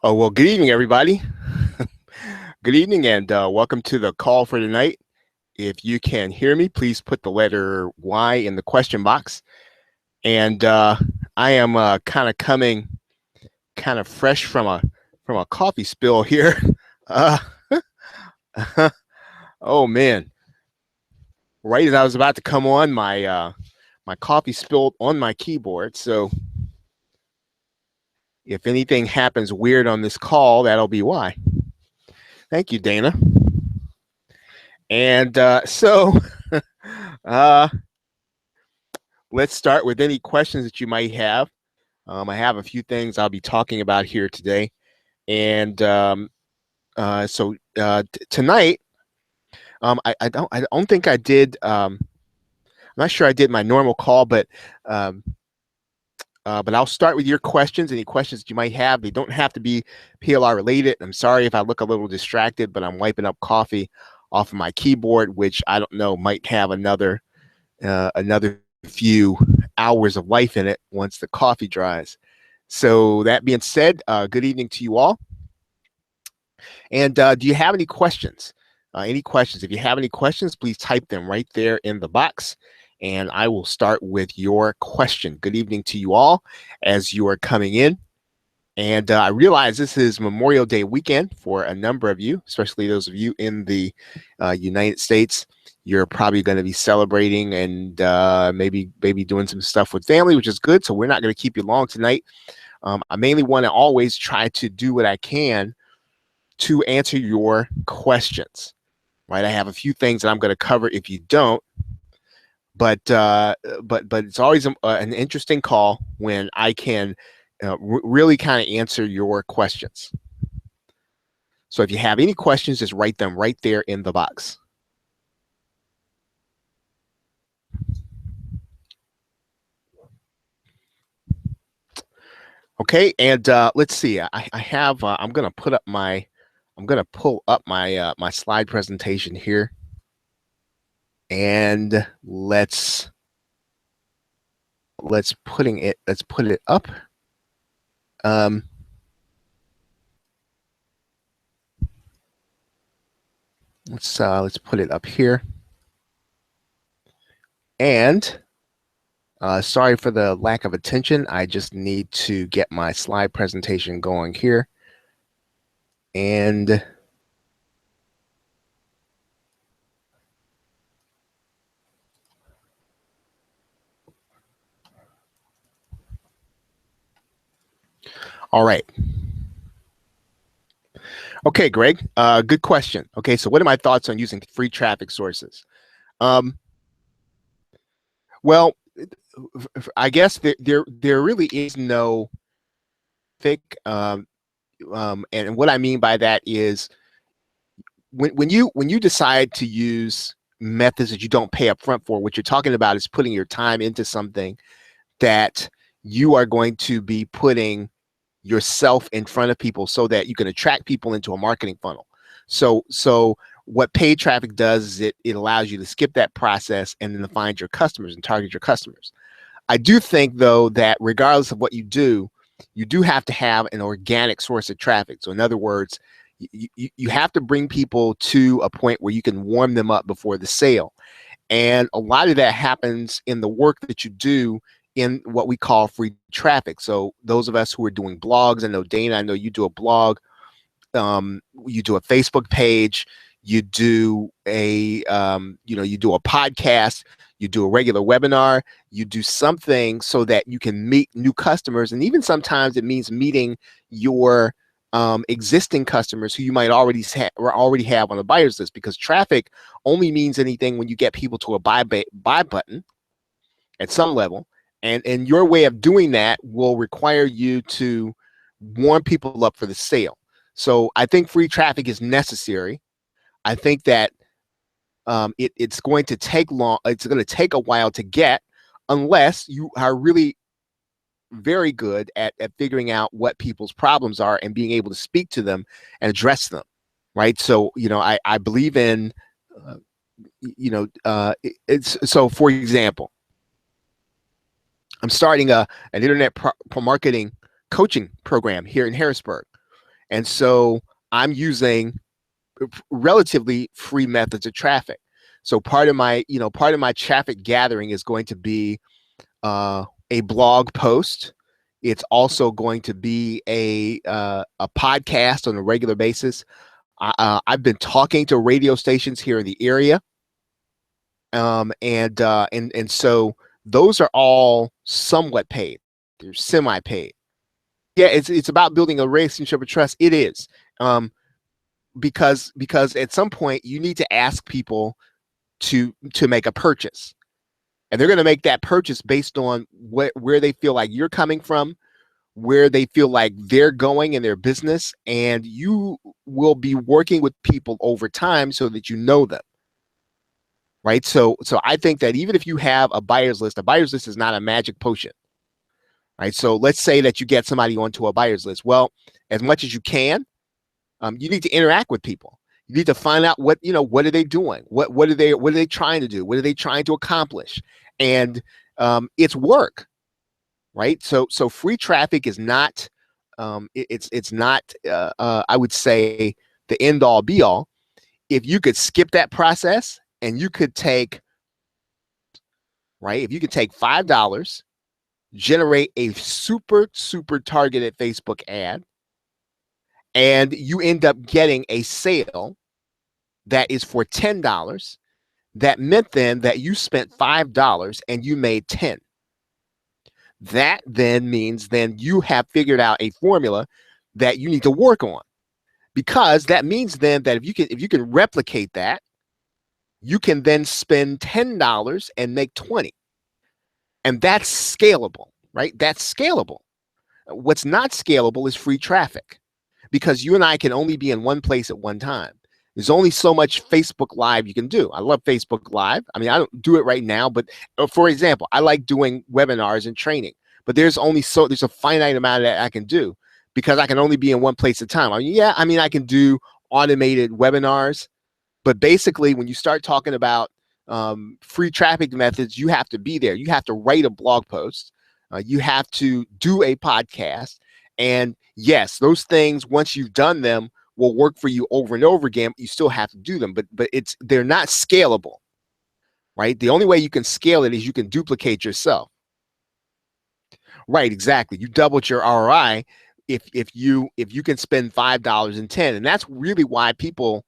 Oh, well, good evening, everybody. Good evening, and welcome to the call for tonight. If you can hear me, please put the letter Y in the question box. And I am kind of coming kind of fresh from a coffee spill here. Uh, oh man! Right as I was about to come on, my coffee spilled on my keyboard. So if anything happens weird on this call, that'll be why. Thank you, Dana. And uh, let's start with any questions that you might have. I have a few things I'll be talking about here today, and tonight, I don't think I did. I'm not sure I did my normal call, um, but I'll start with your questions. Any questions that you might have, they don't have to be PLR related. I'm sorry if I look a little distracted, but I'm wiping up coffee off of my keyboard, which I don't know might have another few hours of life in it once the coffee dries. So that being said, good evening to you all. And do you have any questions? Any questions? If you have any questions, please type them right there in the box. And I will start with your question. Good evening to you all as you are coming in. And I realize this is Memorial Day weekend for a number of you, especially those of you in the United States. You're probably going to be celebrating and maybe doing some stuff with family, which is good. So we're not going to keep you long tonight. I mainly want to always try to do what I can to answer your questions. Right? I have a few things that I'm going to cover if you don't. But it's always an interesting call when I can really kind of answer your questions. So if you have any questions, just write them right there in the box. Okay, and let's see. I have. I'm gonna pull up my my slide presentation here, and let's put it up. Let's put it up here. And sorry for the lack of attention. I just need to get my slide presentation going here. And all right. Okay, Greg, good question. Okay, so what are my thoughts on using free traffic sources? Well, I guess there really is no thick, and what I mean by that is when you decide to use methods that you don't pay up front for, what you're talking about is putting your time into something that you are going to be putting yourself in front of people so that you can attract people into a marketing funnel. So what paid traffic does is it allows you to skip that process and then to find your customers and target your customers. I do think though that regardless of what you do have to have an organic source of traffic. So in other words, you have to bring people to a point where you can warm them up before the sale. And a lot of that happens in the work that you do in what we call free traffic. So those of us who are doing blogs, I know Dana, I know you do a blog, you do a Facebook page, you do a you do a podcast, you do a regular webinar, you do something so that you can meet new customers. And even sometimes it means meeting your existing customers who you might already have on the buyer's list, because traffic only means anything when you get people to a buy button at some level. And your way of doing that will require you to warm people up for the sale. So I think free traffic is necessary. I think that it's going to take long. It's going to take a while to get, unless you are really very good at figuring out what people's problems are and being able to speak to them and address them. Right. So, I believe in, it's so, for example, I'm starting an internet marketing coaching program here in Harrisburg. And so I'm using relatively free methods of traffic. So part of my traffic gathering is going to be a blog post. It's also going to be a podcast on a regular basis. I've been talking to radio stations here in the area, and so those are all somewhat paid. They're semi-paid. Yeah, it's about building a relationship of trust. It is, because at some point you need to ask people to make a purchase, and they're going to make that purchase based on where they feel like you're coming from, where they feel like they're going in their business, and you will be working with people over time so that you know them, right? So I think that even if you have a buyer's list is not a magic potion, right? So let's say that you get somebody onto a buyer's list. Well, as much as you can, you need to interact with people. You need to find out what are they doing? What are they trying to do? What are they trying to accomplish? And it's work, right? So free traffic is not it's not I would say the end all be all. If you could skip that process and you could take if you could take $5, generate a super targeted Facebook ad, and you end up getting a sale that is for $10, that meant then that you spent $5 and you made 10. That then means then you have figured out a formula that you need to work on, because that means then that if you can replicate that, you can then spend $10 and make 20. And that's scalable, right? That's scalable. What's not scalable is free traffic, because you and I can only be in one place at one time. There's only so much Facebook Live you can do. I love Facebook Live. I mean, I don't do it right now, but for example, I like doing webinars and training, but there's a finite amount that I can do, because I can only be in one place at a time. I mean, I can do automated webinars, but basically when you start talking about free traffic methods, you have to be there. You have to write a blog post. You have to do a podcast. And yes, those things, once you've done them, will work for you over and over again. You still have to do them, but they're not scalable, right? The only way you can scale it is you can duplicate yourself. Right, exactly. You doubled your ROI if you can spend $5 and 10. And that's really why people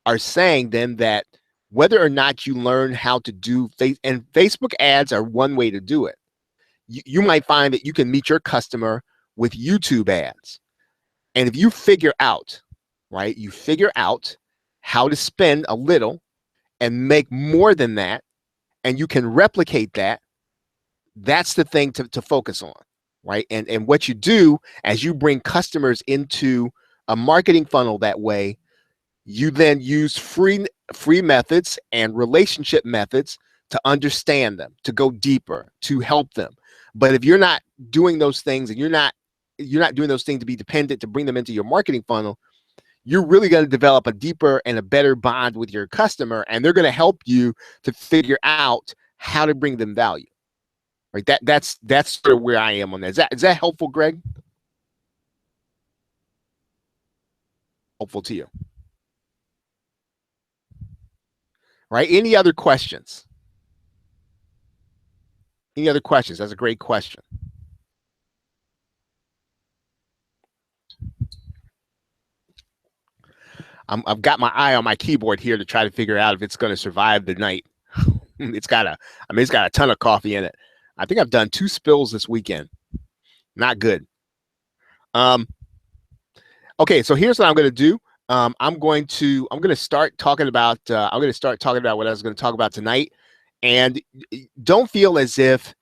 are saying then that whether or not you learn how to do Facebook ads are one way to do it. You might find that you can meet your customer with YouTube ads. And if you figure out, right, how to spend a little and make more than that, and you can replicate that, that's the thing to focus on, right? And what you do as you bring customers into a marketing funnel that way, you then use free methods and relationship methods to understand them, to go deeper, to help them. But if you're not doing those things, and you're not doing those things to be dependent to bring them into your marketing funnel, you're really going to develop a deeper and a better bond with your customer, and they're going to help you to figure out how to bring them value. Right? That's sort of where I am on that. Is that helpful, Greg? Helpful to you? Right? Any other questions? Any other questions? That's a great question. I've got my eye on my keyboard here to try to figure out if it's going to survive the night. It's got a ton of coffee in it. I think I've done 2 spills this weekend. Not good. Okay, so here's what I'm going to do. I'm going to start talking about what I was going to talk about tonight. And don't feel as if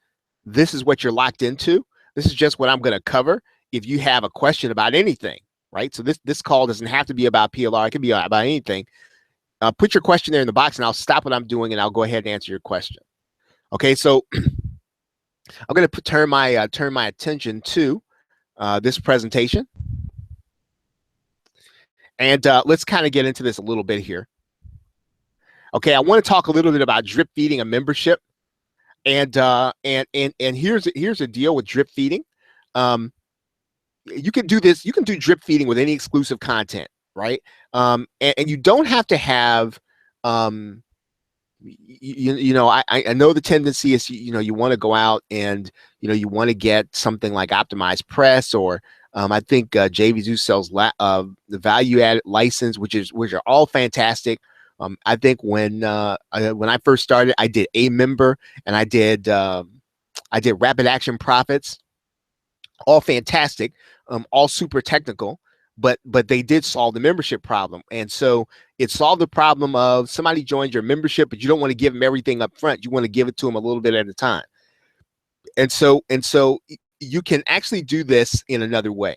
this is what you're locked into. This is just what I'm going to cover. If you have a question about anything, right? So this call doesn't have to be about PLR. It can be about anything. Put your question there in the box, and I'll stop what I'm doing, and I'll go ahead and answer your question. Okay, so I'm going to turn my attention to this presentation, and let's kind of get into this a little bit here. Okay, I want to talk a little bit about drip feeding a membership, and here's a deal with drip feeding. you can do this. You can do drip feeding with any exclusive content, right? And you don't have to have, you know, I know the tendency is, you know, you want to go out and, you know, you want to get something like optimized press, or I think JVZoo sells the value added license, which are all fantastic. I think when I first started, I did a member, and I did rapid action profits, all fantastic, all super technical, but they did solve the membership problem. And so it solved the problem of somebody joins your membership, but you don't want to give them everything up front. You want to give it to them a little bit at a time. And so you can actually do this in another way.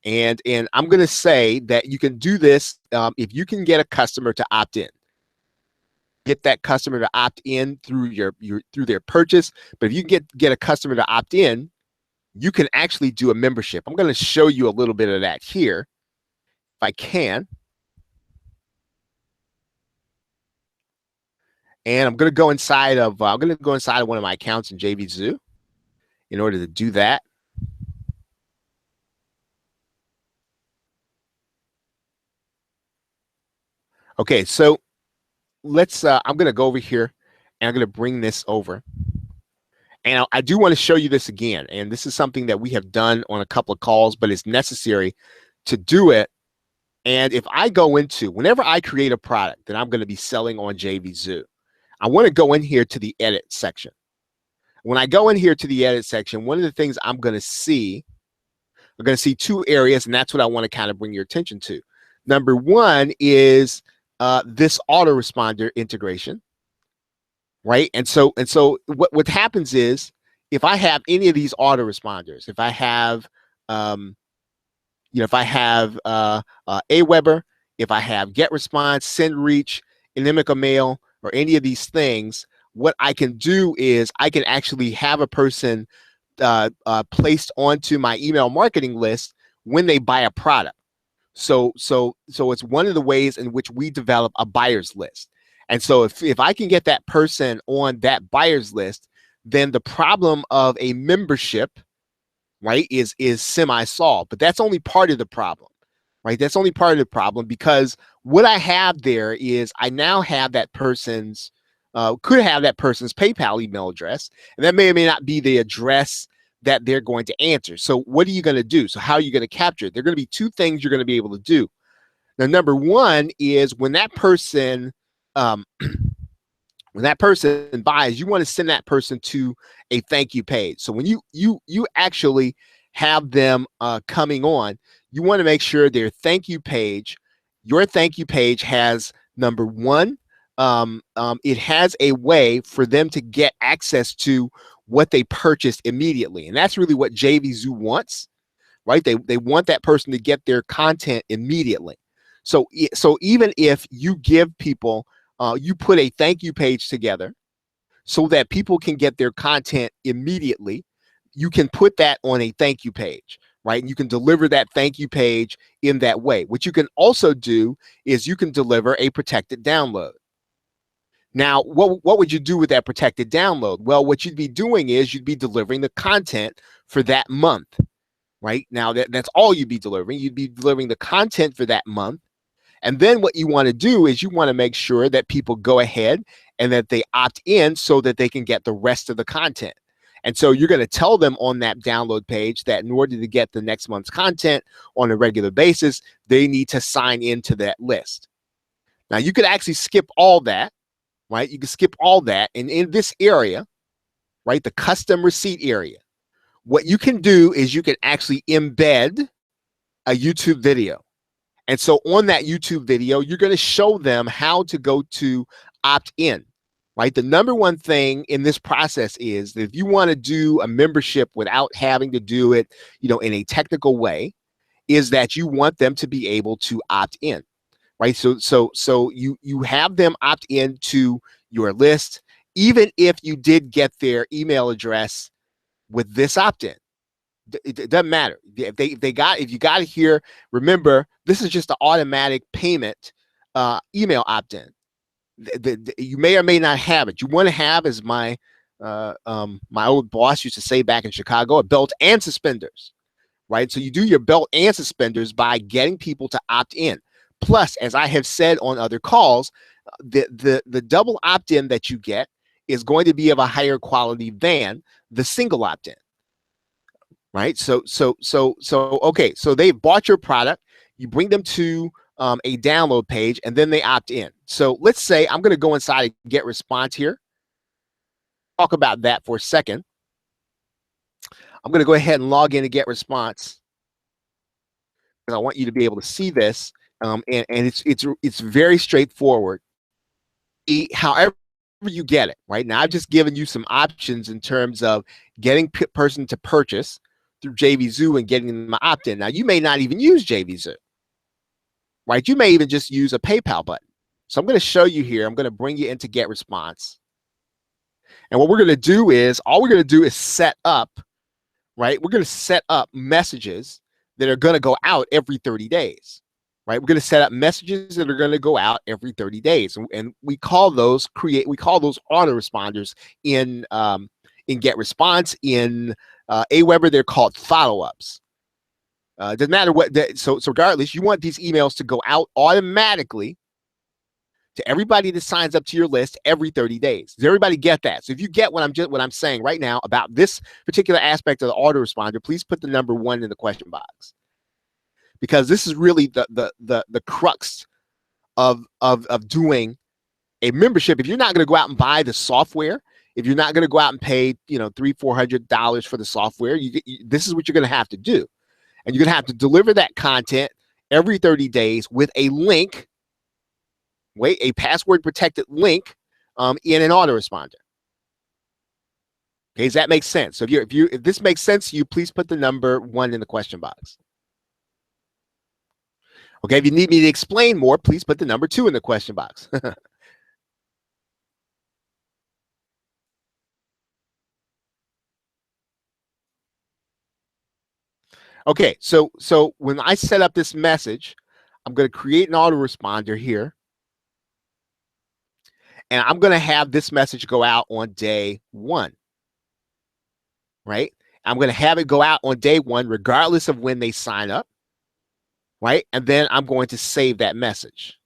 And I'm going to say that you can do this if you can get a customer to opt in. Get that customer to opt in through through their purchase. But if you get a customer to opt in, you can actually do a membership. I'm going to show you a little bit of that here, if I can. And I'm going to go inside of one of my accounts in JVZoo in order to do that. Okay, so let's. I'm going to go over here, and I'm going to bring this over. And I do want to show you this again. And this is something that we have done on a couple of calls, but it's necessary to do it. And if I go into, whenever I create a product that I'm going to be selling on JVZoo, I want to go in here to the edit section. When I go in here to the edit section, one of the things I'm going to see two areas, and that's what I want to kind of bring your attention to. Number one is this autoresponder integration, right? And so what happens is, if I have any of these autoresponders, if I have if I have Aweber, if I have GetResponse, SendReach, Inimica Mail, or any of these things, what I can do is I can actually have a person placed onto my email marketing list when they buy a product. So it's one of the ways in which we develop a buyer's list. And so if I can get that person on that buyer's list, then the problem of a membership, right, is semi-solved. But that's only part of the problem, right? That's only part of the problem, because what I have there is I now have that person's could have that person's PayPal email address, and that may or may not be the address that they're going to answer. So what are you going to do? So how are you going to capture it? There are going to be two things you're going to be able to do. Now, number one is when that person buys, you want to send that person to a thank you page. So when you actually have them coming on, you want to make sure your thank you page has, number one, it has a way for them to get access to what they purchased immediately. And that's really what JVZoo wants, right? They want that person to get their content immediately. So even if you give people, you put a thank you page together so that people can get their content immediately, you can put that on a thank you page, right? And you can deliver that thank you page in that way. What you can also do is you can deliver a protected download. Now, what would you do with that protected download? Well, what you'd be doing is you'd be delivering the content for that month, right? Now, that's all you'd be delivering. You'd be delivering the content for that month. And then what you want to do is you want to make sure that people go ahead and that they opt in so that they can get the rest of the content. And so you're going to tell them on that download page that in order to get the next month's content on a regular basis, they need to sign into that list. Now, you could actually skip all that, right? You can skip all that. And in this area, right, the custom receipt area, what you can do is you can actually embed a YouTube video. And so on that YouTube video, you're going to show them how to go to opt in, right? The number one thing in this process is that if you want to do a membership without having to do it, in a technical way, is that you want them to be able to opt in, right? So you have them opt in to your list, even if you did get their email address with this opt-in. It doesn't matter if you got it here. Remember, this is just an automatic payment email opt-in. You may or may not have it. You want to have, as my old boss used to say back in Chicago, a belt and suspenders, right? So you do your belt and suspenders by getting people to opt in. Plus, as I have said on other calls, the double opt-in that you get is going to be of a higher quality than the single opt-in, right? Okay, so they've bought your product, you bring them to a download page, and then they opt in. So let's say I'm going to go inside and get response here. Talk about that for a second. I'm going to go ahead and log in to get response because I want you to be able to see this, and it's very straightforward. However you get it, right? Now I've just given you some options in terms of getting person to purchase through JVZoo and getting them opt-in. Now you may not even use JVZoo, right? You may even just use a PayPal button. So I'm going to show you here. I'm going to bring you into get response. And what we're going to do is, all we're going to do is set up, right? We're going to set up messages that are going to go out every 30 days, right? We're going to set up messages that are going to go out every 30 days. And we call those autoresponders in get response. In Aweber, they're called follow-ups. Doesn't matter what, so regardless, you want these emails to go out automatically to everybody that signs up to your list every 30 days. Does everybody get that? So if you get what I'm saying right now about this particular aspect of the autoresponder, please put the number 1 in the question box, because this is really the crux of doing a membership. If you're not going to go out and buy the software, if you're not going to go out and pay $300-400 for the software, this is what you're going to have to do, and you're going to have to deliver that content every 30 days with a link. A password protected link in an autoresponder. Okay, does that make sense? So if this makes sense to you, please put the number 1 in the question box. Okay, if you need me to explain more, please put the number 2 in the question box. Okay, so when I set up this message, I'm going to create an autoresponder here. And I'm going to have this message go out on day 1, right? I'm going to have it go out on day 1, regardless of when they sign up, right? And then I'm going to save that message.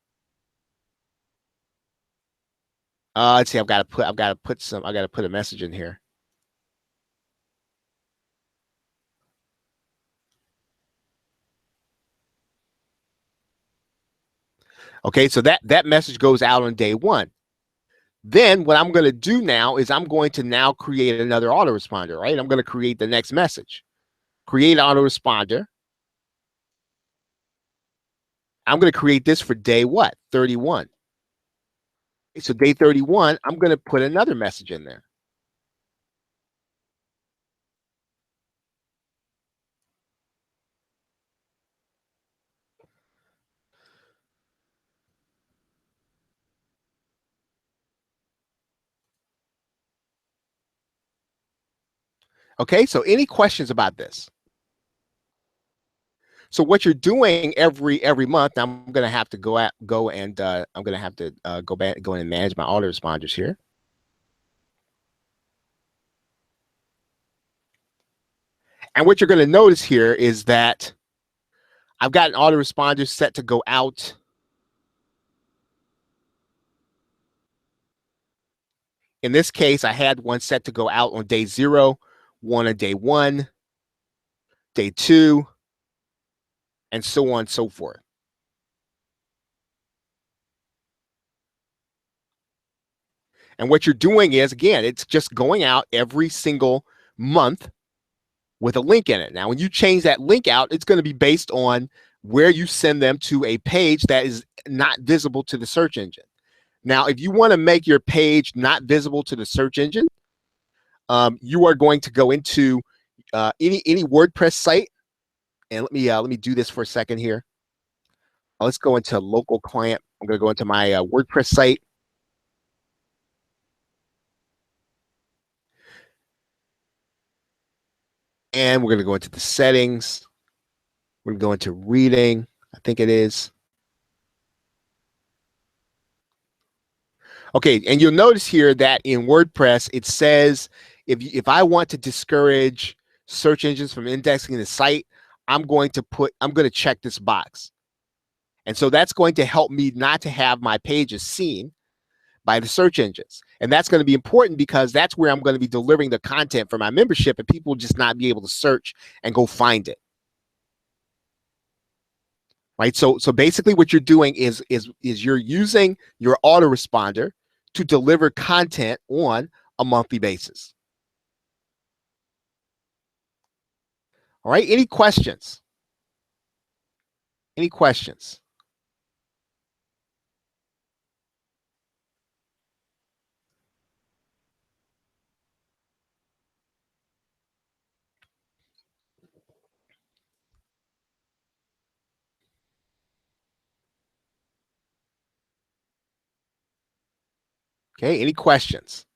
Let's see. I've got to put a message in here. Okay, so that message goes out on day 1. Then what I'm going to do now is I'm going to now create another autoresponder, right? I'm going to create the next message. Create autoresponder. I'm going to create this for day what? 31. So day 31, I'm going to put another message in there. Okay, so any questions about this? So what you're doing every month, I'm going to have to go and go in and manage my autoresponders here. And what you're going to notice here is that I've got an autoresponder set to go out in this case. I had one set to go out on day 0, one on day 1, day 2, and so on and so forth. And what you're doing is, again, it's just going out every single month with a link in it. Now, when you change that link out, it's going to be based on where you send them to a page that is not visible to the search engine. Now, if you want to make your page not visible to the search engine, you are going to go into any WordPress site. And let me do this for a second here. Let's go into local client. I'm going to go into my WordPress site. And we're going to go into the settings. We're going to go into reading. I think it is. Okay, and you'll notice here that in WordPress, it says if I want to discourage search engines from indexing the site, I'm going to check this box. And so that's going to help me not to have my pages seen by the search engines. And that's going to be important because that's where I'm going to be delivering the content for my membership, and people will just not be able to search and go find it. Right. So basically what you're doing is you're using your autoresponder to deliver content on a monthly basis. All right. Any questions? Any questions? Okay. Any questions?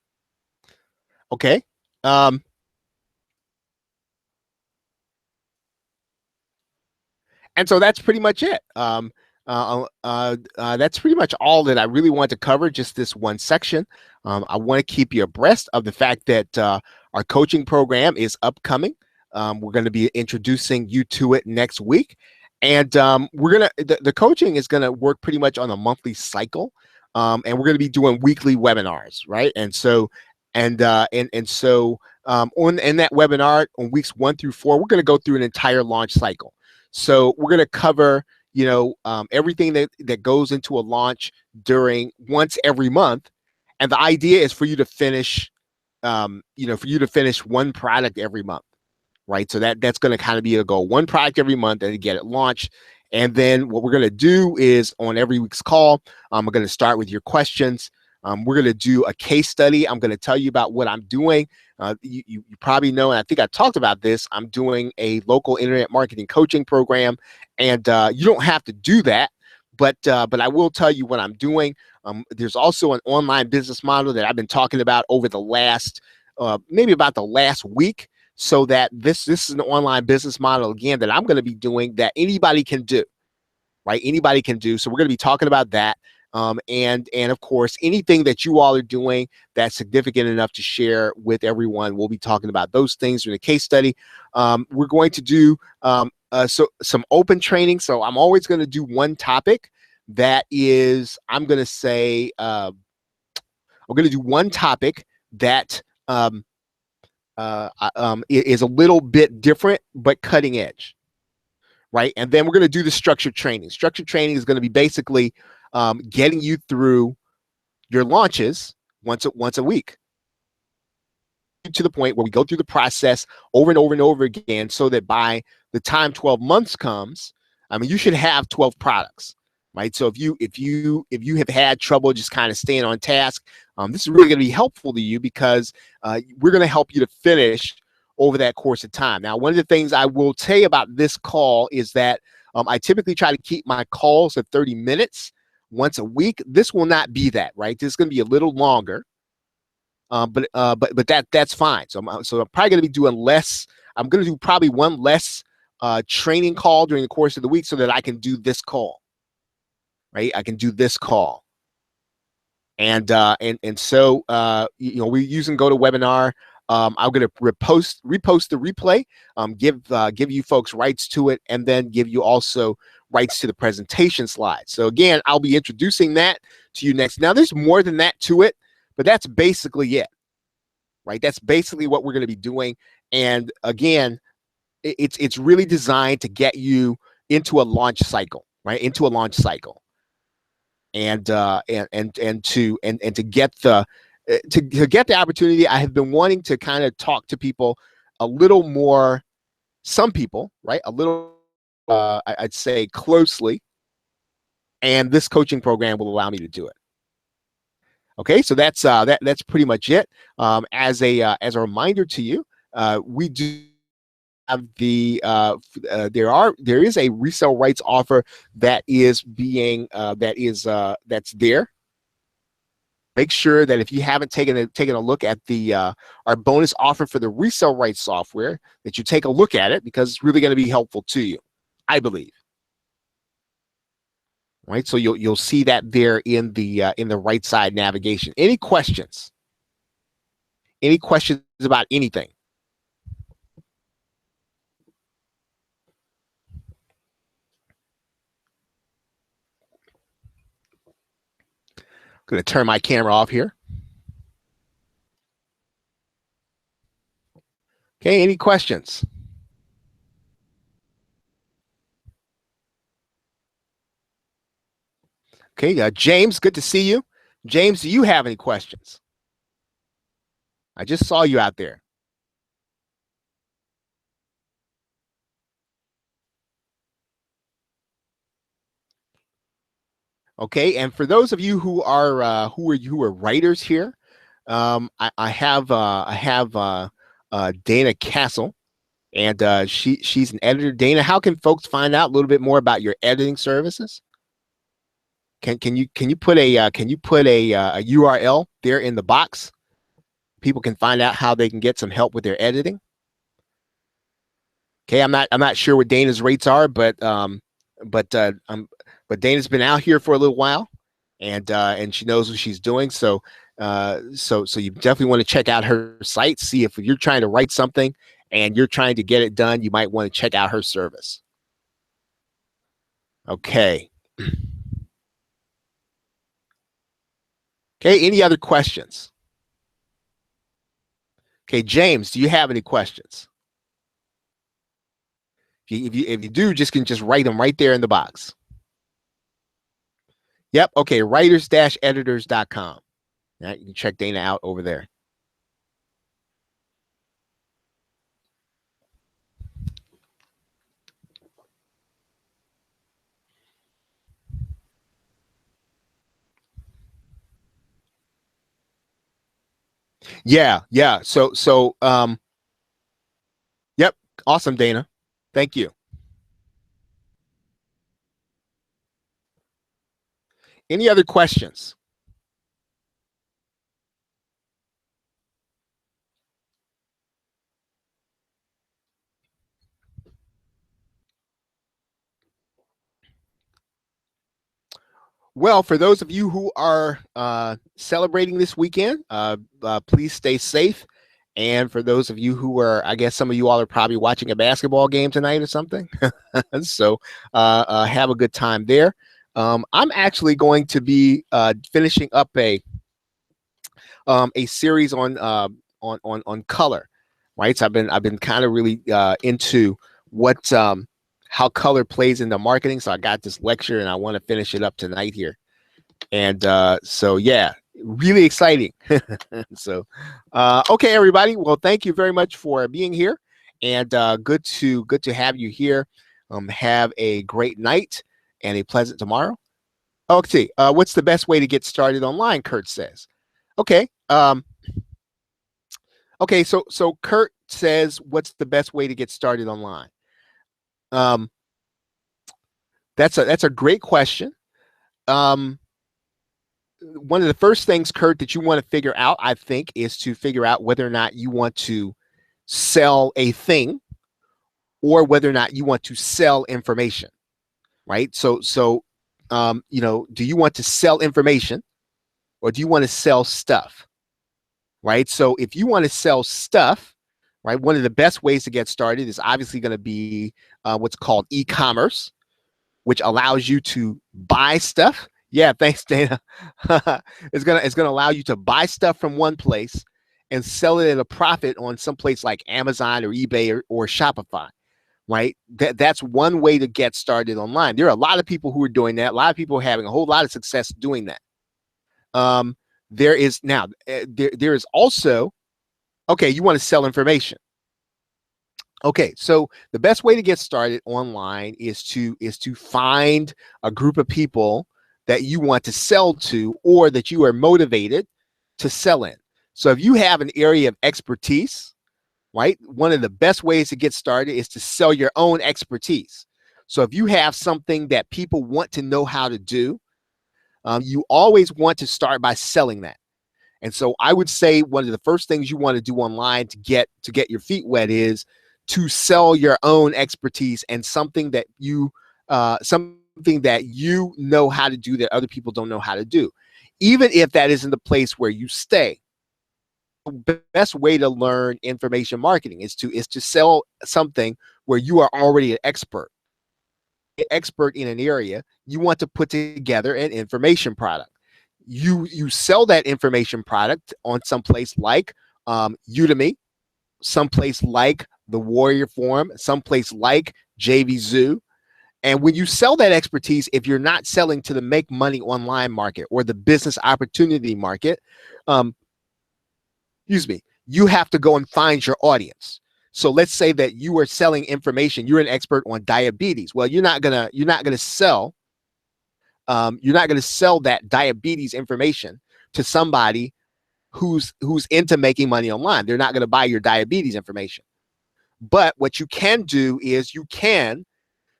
Okay. And so that's pretty much it. That's pretty much all that I really want to cover, just this one section. I want to keep you abreast of the fact that our coaching program is upcoming. We're going to be introducing you to it next week. And the coaching is going to work pretty much on a monthly cycle. And we're going to be doing weekly webinars, right? And so, on that webinar on weeks 1 through 4, we're going to go through an entire launch cycle. So we're going to cover, everything that goes into a launch during once every month. And the idea is for you to finish, one product every month, right? So that's going to kind of be a goal, one product every month and to get it launched. And then what we're going to do is on every week's call, we're going to start with your questions. We're going to do a case study. I'm going to tell you about what I'm doing. You probably know, and I think I talked about this, I'm doing a local internet marketing coaching program, and you don't have to do that, but I will tell you what I'm doing. There's also an online business model that I've been talking about over the last, maybe about the last week, so that this is an online business model, again, that I'm going to be doing that anybody can do, right? Anybody can do. So we're going to be talking about that. And of course, anything that you all are doing that's significant enough to share with everyone, we'll be talking about those things in a case study. We're going to do some open training. So I'm always going to do one topic that is, I'm going to do one topic that is a little bit different, but cutting edge. Right. And then we're going to do the structured training. Structured training is going to be basically getting you through your launches once a week, to the point where we go through the process over and over and over again, so that by the time 12 months comes, I mean, you should have 12 products, right? So if you have had trouble just kind of staying on task, this is really going to be helpful to you, because we're going to help you to finish over that course of time. Now, one of the things I will tell you about this call is that I typically try to keep my calls at 30 minutes once a week. This will not be that, right? This is going to be a little longer, but that's fine. So I'm probably going to be doing less. I'm going to do probably one less training call during the course of the week, so that I can do this call, right? I can do this call. And so we using GoToWebinar. I'm going to repost the replay, give you folks rights to it, and then give you also rights to the presentation slides. So again, I'll be introducing that to you next. Now, there's more than that to it, but that's basically it, right? That's basically what we're going to be doing. And again, it's really designed to get you into a launch cycle, right? Into a launch cycle, and to get the to get the opportunity. I have been wanting to kind of talk to people a little more, some people, right? A little, I'd say closely, and this coaching program will allow me to do it. Okay, so that's pretty much it. As a reminder to you, we do have there is a resale rights offer that is being that's there. Make sure that if you haven't taken a look at the our bonus offer for the resale rights software, that you take a look at it, because it's really going to be helpful to you, I believe. Right, so you'll see that there in the right side navigation. Any questions? Any questions about anything? going to turn my camera off here. Okay, any questions? Okay, James, good to see you. James, do you have any questions? I just saw you out there. Okay, and for those of you who are writers here, I have Dana Castle, and she's an editor. Dana, how can folks find out a little bit more about your editing services? Can you put a URL there in the box? People can find out how they can get some help with their editing. Okay, I'm not sure what Dana's rates are, but Dana's been out here for a little while, and she knows what she's doing. So you definitely want to check out her site. See if you're trying to write something and you're trying to get it done, you might want to check out her service. Okay. Okay, any other questions? Okay, James, do you have any questions? If you do, just write them right there in the box. Yep. Okay, writers-editors.com. Right, you can check Dana out over there. Yeah. Yep. Awesome, Dana. Thank you. Any other questions? Well, for those of you who are celebrating this weekend, please stay safe. And for those of you who are, I guess some of you all are probably watching a basketball game tonight or something. So have a good time there. I'm actually going to be finishing up a series on color, right? So I've been kind of really into what how color plays into marketing. So I got this lecture and I want to finish it up tonight here. And so, yeah, really exciting. So, okay, everybody. Well, thank you very much for being here, and good to have you here. Have a great night and a pleasant tomorrow. Okay, what's the best way to get started online? Kurt says. Okay. Okay. So Kurt says, what's the best way to get started online? That's a great question. One of the first things, Kurt, that you want to figure out, I think, is to figure out whether or not you want to sell a thing or whether or not you want to sell information, right? So do you want to sell information or do you want to sell stuff, right? So if you want to sell stuff, right, one of the best ways to get started is obviously going to be what's called e-commerce, which allows you to buy stuff. Yeah, thanks, Dana. It's gonna allow you to buy stuff from one place and sell it at a profit on some place like Amazon or eBay or Shopify, right? That's one way to get started online. There are a lot of people who are doing that. A lot of people are having a whole lot of success doing that. There is now there is also, okay, you want to sell information. Okay, so the best way to get started online is to find a group of people that you want to sell to or that you are motivated to sell in. So if you have an area of expertise, right, one of the best ways to get started is to sell your own expertise. So if you have something that people want to know how to do, you always want to start by selling that. And so I would say one of the first things you want to do online to get your feet wet is to sell your own expertise and something that you know how to do that other people don't know how to do, even if that isn't the place where you stay. The best way to learn information marketing is to sell something where you are already an expert in an area. You want to put together an information product. You sell that information product on someplace like Udemy, someplace like the Warrior Forum, someplace like JVZoo. And when you sell that expertise, if you're not selling to the make money online market or the business opportunity market, um, excuse me, you have to go and find your audience. So let's say that you are selling information. You're an expert on diabetes. Well, you're not gonna sell that diabetes information to somebody who's into making money online. They're not going to buy your diabetes information. But what you can do is you can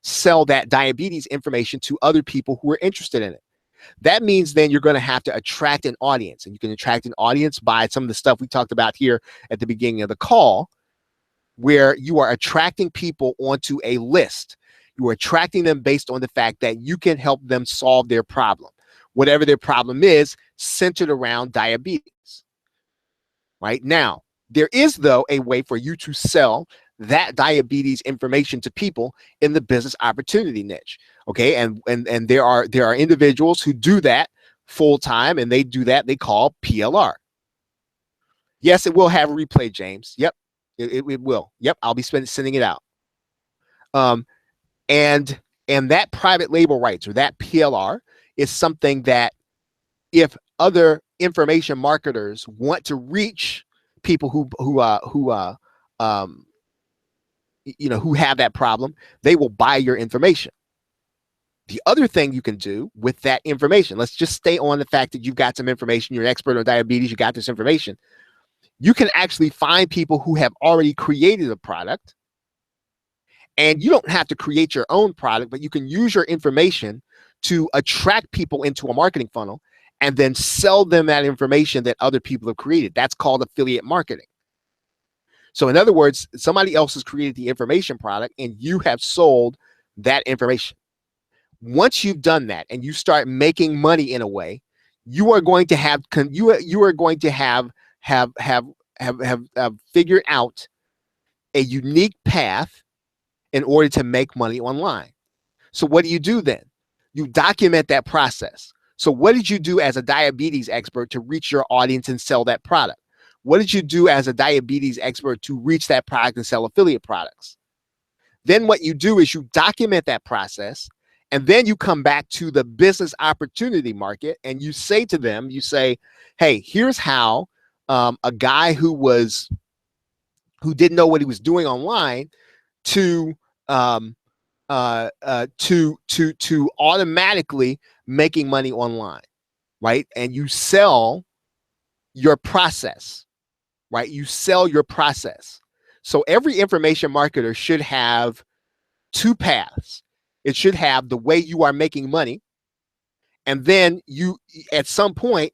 sell that diabetes information to other people who are interested in it. That means then you're going to have to attract an audience, and you can attract an audience by some of the stuff we talked about here at the beginning of the call, where you are attracting people onto a list. You are attracting them based on the fact that you can help them solve their problem, whatever their problem is, centered around diabetes. Right now, there is, though, a way for you to sell that diabetes information to people in the business opportunity niche. Okay, and there are individuals who do that full time, and they do that. They call PLR. Yes, it will have a replay, James. Yep, it will. Yep, I'll be sending it out. And that private label rights, or that PLR, is something that if other information marketers want to reach people who have that problem, they will buy your information. The other thing you can do with that information, let's just stay on the fact that you've got some information, you're an expert on diabetes, you got this information. You can actually find people who have already created a product, and you don't have to create your own product, but you can use your information to attract people into a marketing funnel and then sell them that information that other people have created. That's called affiliate marketing. So in other words, somebody else has created the information product and you have sold that information. Once you've done that and you start making money in a way, you are going to have figured out a unique path in order to make money online. So what do you do then? You document that process. So what did you do as a diabetes expert to reach your audience and sell that product? What did you do as a diabetes expert to reach that product and sell affiliate products? Then what you do is you document that process, and then you come back to the business opportunity market and you say to them, you say, hey, here's how a guy who didn't know what he was doing online to automatically making money online, right? And you sell your process, right? You sell your process. So every information marketer should have two paths. It should have the way you are making money, and then you, at some point,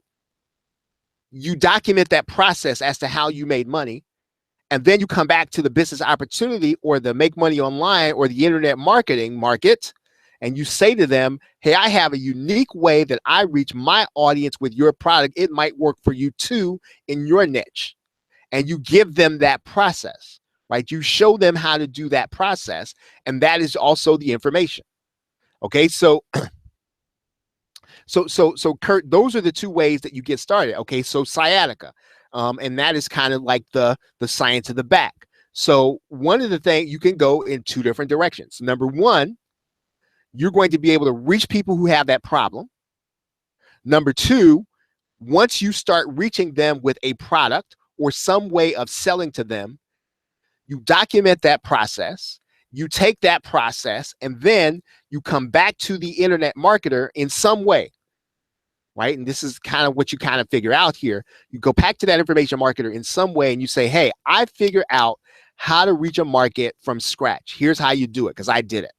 you document that process as to how you made money, and then you come back to the business opportunity or the make money online or the internet marketing market, and you say to them, hey, I have a unique way that I reach my audience with your product. It might work for you too in your niche. And you give them that process, right? You show them how to do that process, and that is also the information. Okay, so Kurt, those are the two ways that you get started. Okay, so sciatica, and that is kind of like the science of the back. So one of the things, you can go in two different directions. Number one, you're going to be able to reach people who have that problem. Number two, once you start reaching them with a product or some way of selling to them, you document that process, you take that process, and then you come back to the internet marketer in some way, right? And this is kind of what you kind of figure out here. You go back to that information marketer in some way and you say, hey, I figured out how to reach a market from scratch. Here's how you do it, because I did it.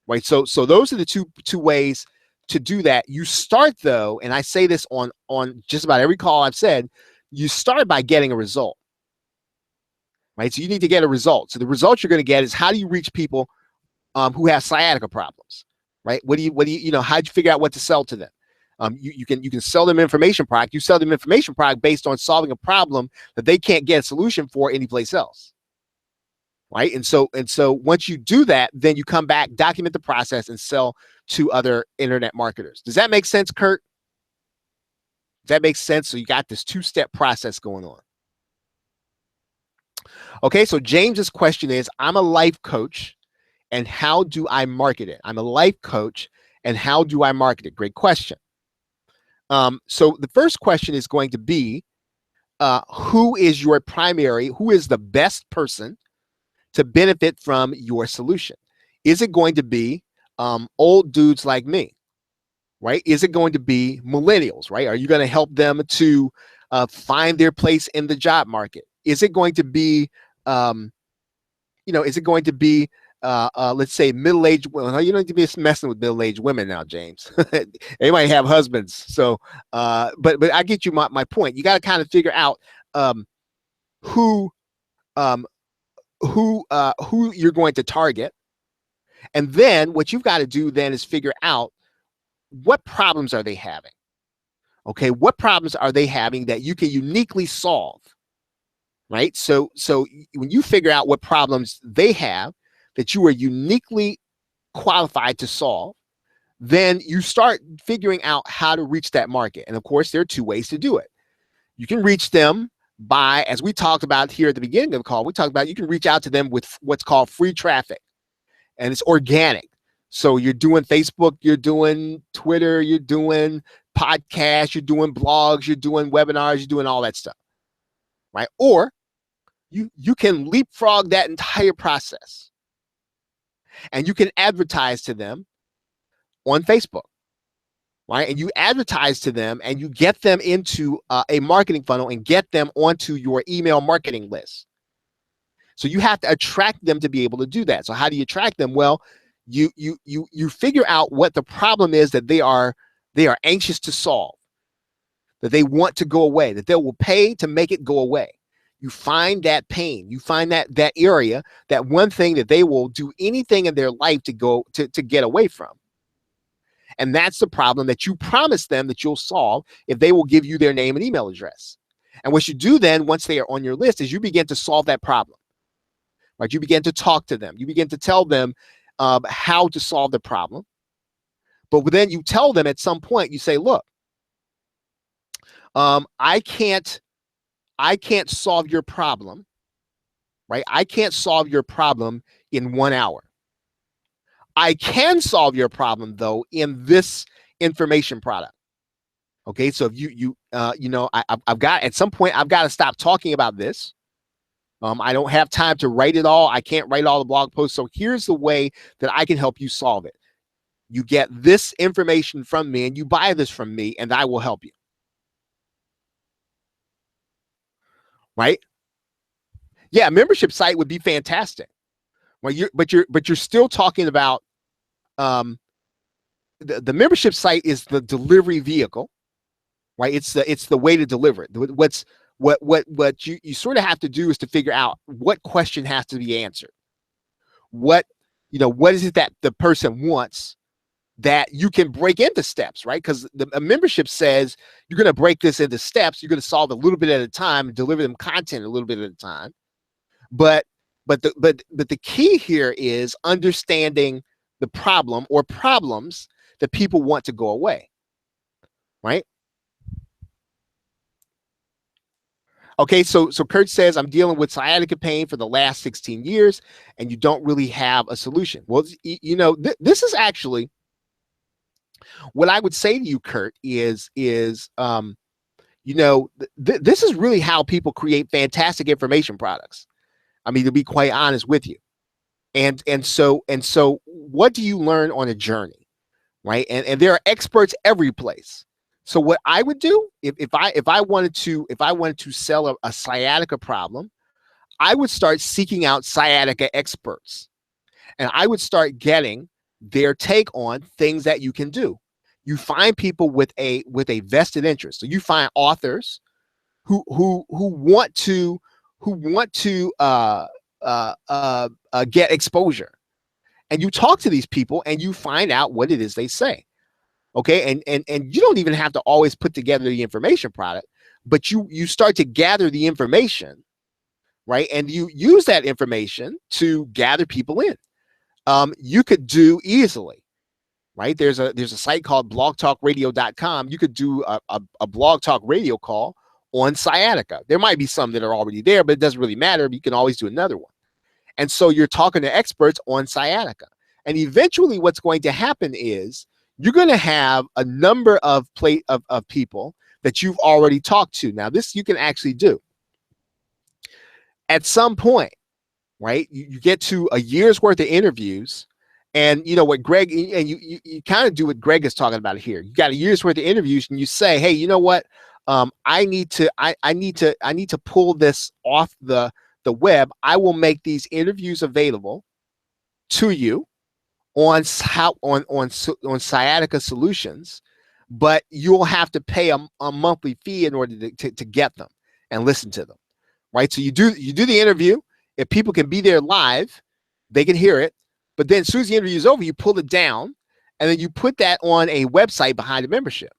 Right. So those are the two ways to do that. You start, though, and I say this on just about every call I've said, you start by getting a result. Right. So you need to get a result. So the result you're going to get is, how do you reach people who have sciatica problems? Right. What do you how'd you figure out what to sell to them? You can sell them information product. You sell them information product based on solving a problem that they can't get a solution for anyplace else. Right. And so once you do that, then you come back, document the process, and sell to other internet marketers. Does that make sense, Kurt? Does that make sense? So you got this two-step process going on. Okay, so James's question is, I'm a life coach, and how do I market it? I'm a life coach, and how do I market it? Great question. So the first question is going to be, who is the best person to benefit from your solution? Is it going to be old dudes like me, right? Is it going to be millennials, right? Are you going to help them to find their place in the job market? Is it going to be, let's say middle-aged women? Well, you don't need to be messing with middle-aged women now, James. They might have husbands. So, but I get you my point. You got to kind of figure out who you're going to target. And then what you've got to do then is figure out, what problems are they having? Okay, what problems are they having that you can uniquely solve? Right? So when you figure out what problems they have that you are uniquely qualified to solve, then you start figuring out how to reach that market. And of course, there are two ways to do it. You can reach them by, as we talked about here at the beginning of the call, we talked about you can reach out to them with what's called free traffic, and it's organic. So you're doing Facebook, you're doing Twitter, you're doing podcasts, you're doing blogs, you're doing webinars, you're doing all that stuff, right? Or you can leapfrog that entire process, and you can advertise to them on Facebook, right? And you advertise to them, and you get them into a marketing funnel and get them onto your email marketing list. So you have to attract them to be able to do that. So how do you attract them? Well, you figure out what the problem is that they are anxious to solve, that they want to go away, that they will pay to make it go away. You find that pain, you find that area, that one thing that they will do anything in their life to get away from. And that's the problem that you promise them that you'll solve if they will give you their name and email address. And what you do then, once they are on your list, is you begin to solve that problem. Right? You begin to talk to them. You begin to tell them how to solve the problem. But then you tell them at some point, you say, look, I can't solve your problem, right? I can't solve your problem in 1 hour. I can solve your problem, though, in this information product. Okay, so if I've got, at some point, I've got to stop talking about this. I don't have time to write it all. I can't write all the blog posts. So here's the way that I can help you solve it. You get this information from me, and you buy this from me, and I will help you. Right? Yeah, a membership site would be fantastic. Well, but you're still talking about the membership site is the delivery vehicle, right? It's the way to deliver it. What you sort of have to do is to figure out what question has to be answered. What is it that the person wants that you can break into steps, right? Because a membership says you're going to break this into steps. You're going to solve a little bit at a time and deliver them content a little bit at a time. But the key here is understanding the problem or problems that people want to go away, right? Okay, so Kurt says, I'm dealing with sciatica pain for the last 16 years, and you don't really have a solution. Well, this is actually what I would say to you, Kurt, is this is really how people create fantastic information products. I mean, to be quite honest with you. And so what do you learn on a journey, right? And there are experts every place. So what I would do if I wanted to sell a sciatica problem, I would start seeking out sciatica experts, and I would start getting their take on things that you can do. You find people with a vested interest. So you find authors who want to get exposure, and you talk to these people and you find out what it is they say. Okay, and you don't even have to always put together the information product, but you start to gather the information, right? And you use that information to gather people in. You could do easily right? There's a site called blogtalkradio.com. You could do a blog talk radio call on sciatica. There might be some that are already there, but it doesn't really matter. You can always do another one. And so you're talking to experts on sciatica. And eventually what's going to happen is you're going to have a number of people that you've already talked to. Now, this you can actually do. At some point, right, you get to a year's worth of interviews. And you know what Greg, and you kind of do what Greg is talking about here. You got a year's worth of interviews, and you say, hey, you know what? I need to pull this off the web. I will make these interviews available to you on sciatica solutions, but you'll have to pay a monthly fee in order to get them and listen to them, right? So you do the interview. If people can be there live, they can hear it. But then as soon as the interview is over, you pull it down, and then you put that on a website behind a membership,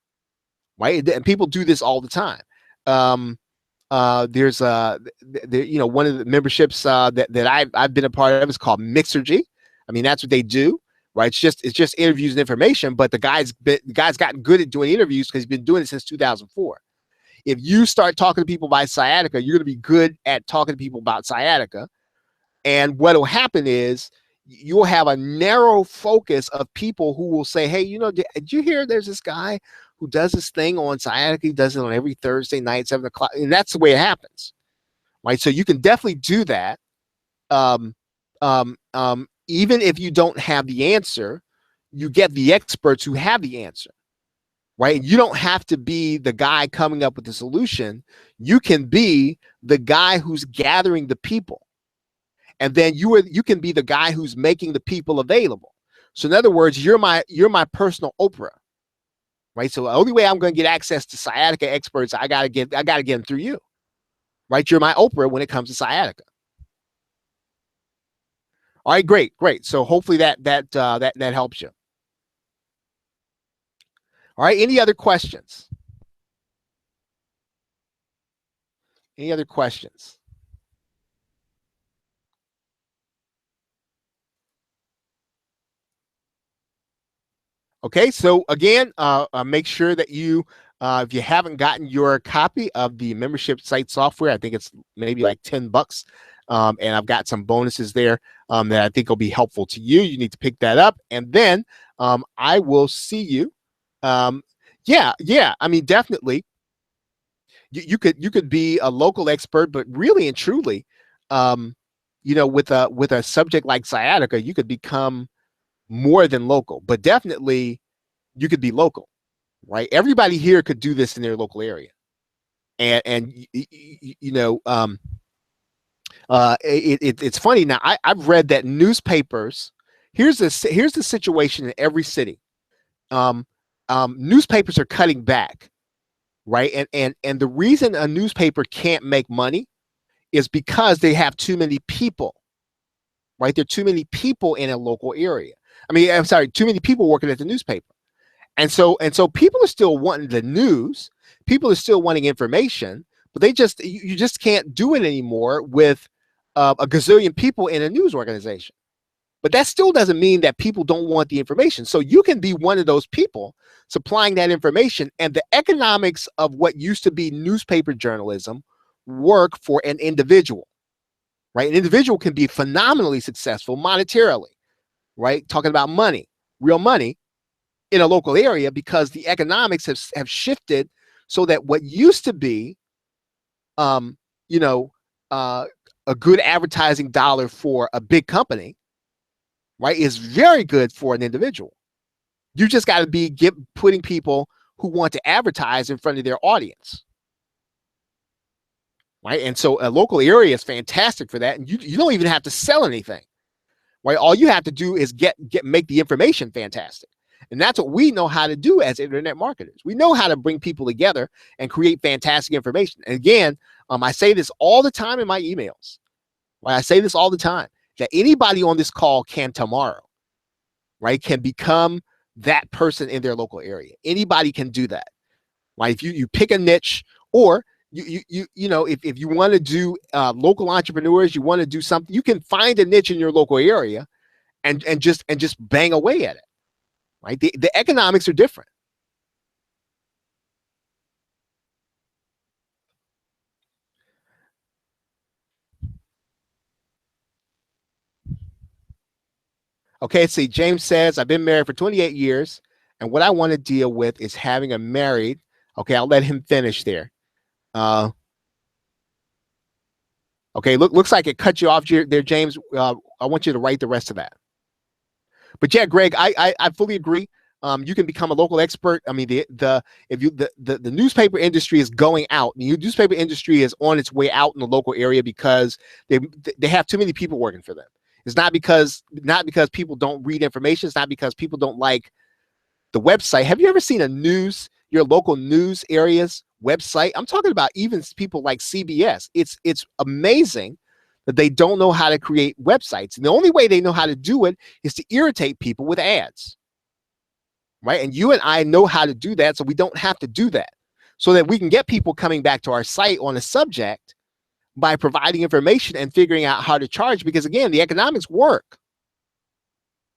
right? And people do this all the time. There's one of the memberships that I've been a part of is called Mixergy. I mean, that's what they do, right? It's just interviews and information, but the guy's gotten good at doing interviews because he's been doing it since 2004. If you start talking to people about sciatica, you're going to be good at talking to people about sciatica. And what will happen is you'll have a narrow focus of people who will say, hey, you know, did you hear there's this guy who does this thing on sciatica? He does it on every Thursday night, 7 o'clock. And that's the way it happens, right? So you can definitely do that. Even if you don't have the answer, you get the experts who have the answer, right? You don't have to be the guy coming up with the solution. You can be the guy who's gathering the people. And then you can be the guy who's making the people available. So in other words, you're my personal Oprah, right? So the only way I'm going to get access to sciatica experts, I gotta get them through you, right? You're my Oprah when it comes to sciatica. All right, great. So hopefully that helps you. All right, any other questions? Any other questions? Okay, so again, make sure that you, if you haven't gotten your copy of the membership site software, I think it's maybe like $10, and I've got some bonuses there that I think will be helpful to you. You need to pick that up, and then I will see you. Yeah. I mean, definitely, you could be a local expert, but really and truly, with a subject like sciatica, you could become more than local, but definitely you could be local, right? Everybody here could do this in their local area. And it's funny. Now I've read that newspapers, here's the situation in every city. Newspapers are cutting back, right? And the reason a newspaper can't make money is because they have too many people, right? There are too many people in a local area. I mean, I'm sorry, too many people working at the newspaper. And so people are still wanting the news. People are still wanting information, but you just can't do it anymore with a gazillion people in a news organization. But that still doesn't mean that people don't want the information. So you can be one of those people supplying that information, and the economics of what used to be newspaper journalism work for an individual, right? An individual can be phenomenally successful monetarily, right? Talking about money, real money in a local area, because the economics have shifted so that what used to be, a good advertising dollar for a big company, right, is very good for an individual. You just got to be putting people who want to advertise in front of their audience, right? And so a local area is fantastic for that, and you don't even have to sell anything. Right? All you have to do is make the information fantastic. And that's what we know how to do as internet marketers. We know how to bring people together and create fantastic information. And again, I say this all the time in my emails. Right? I say this all the time, that anybody on this call can tomorrow, right, can become that person in their local area. Anybody can do that. Right? If you pick a niche, or if you want to do local entrepreneurs, you want to do something, you can find a niche in your local area and just bang away at it. right? The economics are different. Okay, see, James says, I've been married for 28 years, and what I want to deal with is having a married. Okay, I'll let him finish there. Uh, okay, looks like it cut you off there, James. I want you to write the rest of that. But yeah, Greg, I fully agree. You can become a local expert. I mean, the newspaper industry is going out. The newspaper industry is on its way out in the local area because they have too many people working for them. It's not because people don't read information. It's not because people don't like the website. Have you ever seen your local news area's website? I'm talking about even people like CBS. It's amazing that they don't know how to create websites. And the only way they know how to do it is to irritate people with ads, right? And you and I know how to do that, so we don't have to do that, so that we can get people coming back to our site on a subject by providing information and figuring out how to charge, because again, the economics work,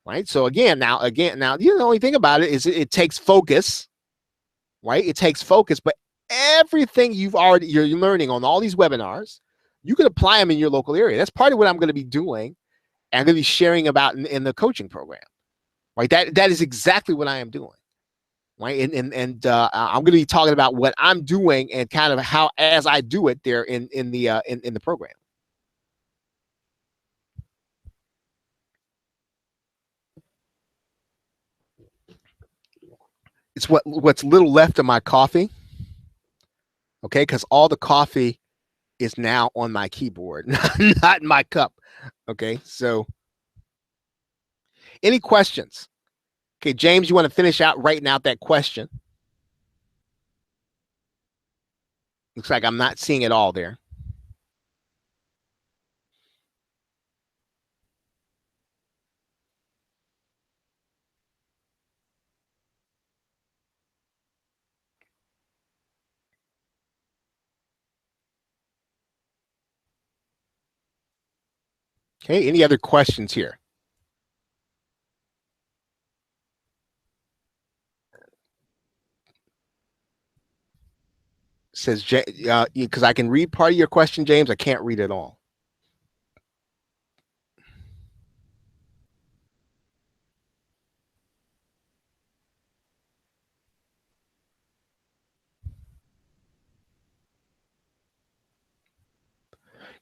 right? So now, the only thing about it is it takes focus, right? It takes focus, but everything you're learning on all these webinars, you can apply them in your local area. That's part of what I'm going to be doing. And I'm going to be sharing about in the coaching program, right? That is exactly what I am doing, right? And I'm going to be talking about what I'm doing and kind of how, as I do it there in the program. It's what's little left of my coffee. Okay, because all the coffee is now on my keyboard, not in my cup. Okay, so any questions? Okay, James, you want to finish out writing out that question? Looks like I'm not seeing it all there. Okay, any other questions here? Says, because I can read part of your question, James, I can't read it all.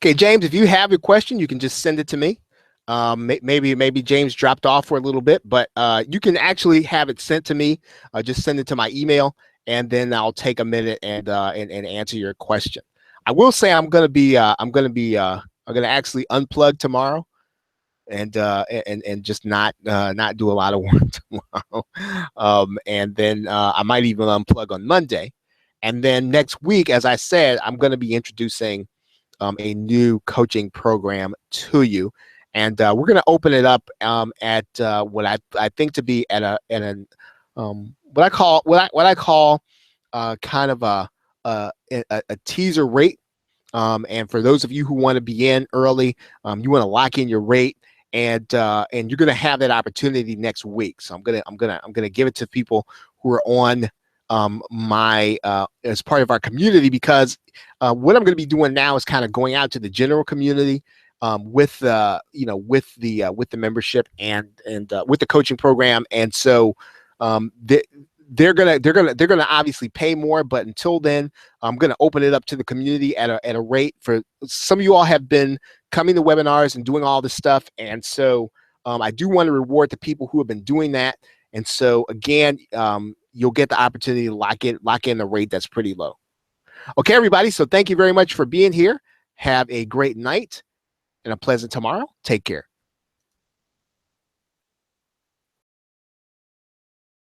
Okay, James, if you have a question, you can just send it to me. Maybe James dropped off for a little bit, but you can actually have it sent to me. Just send it to my email, and then I'll take a minute and answer your question. I will say I'm gonna actually unplug tomorrow, and just not do a lot of work tomorrow. And then I might even unplug on Monday, and then next week, as I said, I'm gonna be introducing a new coaching program to you, and we're going to open it up at what I think to be at an what I call kind of a teaser rate. And for those of you who want to be in early, you want to lock in your rate, and you're going to have that opportunity next week. So I'm gonna give it to people who are on my as part of our community, because what I'm going to be doing now is kind of going out to the general community with the membership and with the coaching program. And so they're gonna obviously pay more, but until then, I'm gonna open it up to the community at a rate. For some of you all have been coming to webinars and doing all this stuff, and so I do want to reward the people who have been doing that. And so again, you'll get the opportunity to lock in the rate that's pretty low. Okay, everybody. So thank you very much for being here. Have a great night and a pleasant tomorrow. Take care.